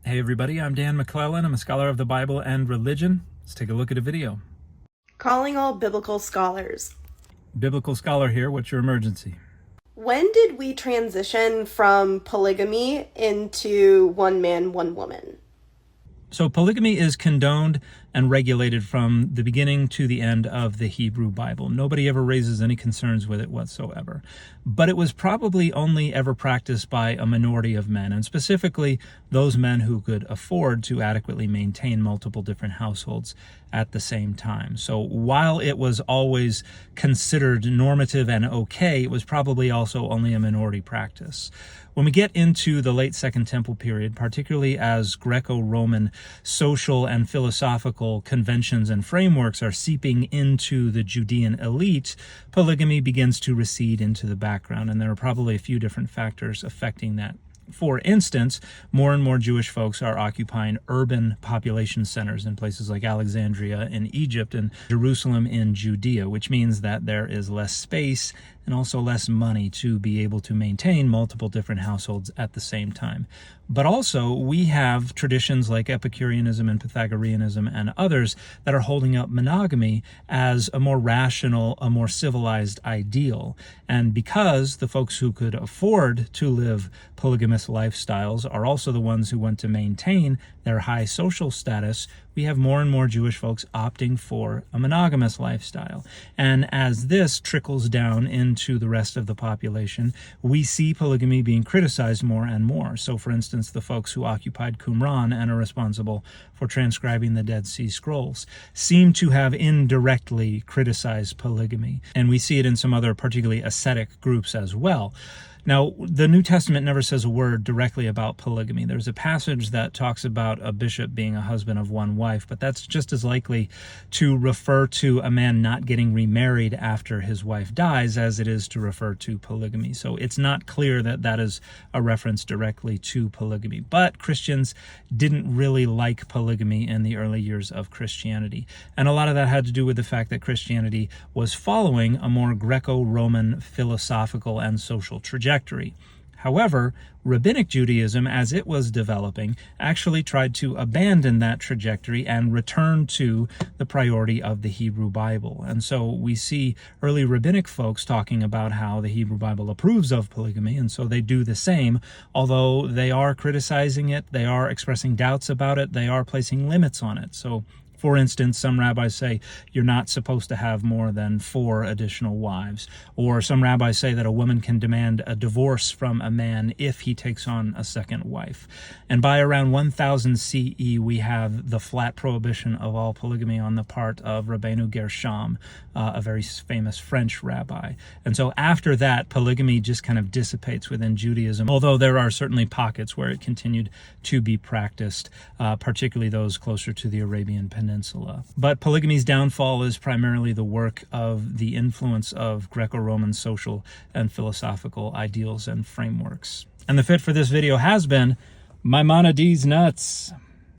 Hey everybody, I'm Dan McClellan. I'm a scholar of the Bible and religion. Let's take a look at a video. Calling all biblical scholars. Biblical scholar here, what's your emergency? When did we transition from polygamy into one man, one woman? So polygamy is condoned and regulated from the beginning to the end of the Hebrew Bible. Nobody ever raises any concerns with it whatsoever. But it was probably only ever practiced by a minority of men, and specifically those men who could afford to adequately maintain multiple different households at the same time. So while it was always considered normative and okay, it was probably also only a minority practice. When we get into the late Second Temple period, particularly as Greco-Roman social and philosophical conventions and frameworks are seeping into the Judean elite, polygamy begins to recede into the background, and there are probably a few different factors affecting that. For instance, more and more Jewish folks are occupying urban population centers in places like Alexandria in Egypt and Jerusalem in Judea, which means that there is less space and also less money to be able to maintain multiple different households at the same time. But also, we have traditions like Epicureanism and Pythagoreanism and others that are holding up monogamy as a more rational, a more civilized ideal. And because the folks who could afford to live polygamous lifestyles are also the ones who want to maintain their high social status, we have more and more Jewish folks opting for a monogamous lifestyle. And as this trickles down into the rest of the population, we see polygamy being criticized more and more. So for instance, the folks who occupied Qumran and are responsible for transcribing the Dead Sea Scrolls seem to have indirectly criticized polygamy. And we see it in some other particularly ascetic groups as well. Now, the New Testament never says a word directly about polygamy. There's a passage that talks about a bishop being a husband of one wife, but that's just as likely to refer to a man not getting remarried after his wife dies as it is to refer to polygamy. So it's not clear that that is a reference directly to polygamy. But Christians didn't really like polygamy in the early years of Christianity. And a lot of that had to do with the fact that Christianity was following a more Greco-Roman philosophical and social trajectory. However, Rabbinic Judaism, as it was developing, actually tried to abandon that trajectory and return to the priority of the Hebrew Bible. And so we see early Rabbinic folks talking about how the Hebrew Bible approves of polygamy, and so they do the same, although they are criticizing it, they are expressing doubts about it, they are placing limits on it. So for instance, some rabbis say you're not supposed to have more than 4 additional wives. Or some rabbis say that a woman can demand a divorce from a man if he takes on a second wife. And by around 1000 CE, we have the flat prohibition of all polygamy on the part of Rabbeinu Gershom, a very famous French rabbi. And so after that, polygamy just kind of dissipates within Judaism, although there are certainly pockets where it continued to be practiced, particularly those closer to the Arabian Peninsula. But polygamy's downfall is primarily the work of the influence of Greco-Roman social and philosophical ideals and frameworks. And the fit for this video has been Maimonides nuts.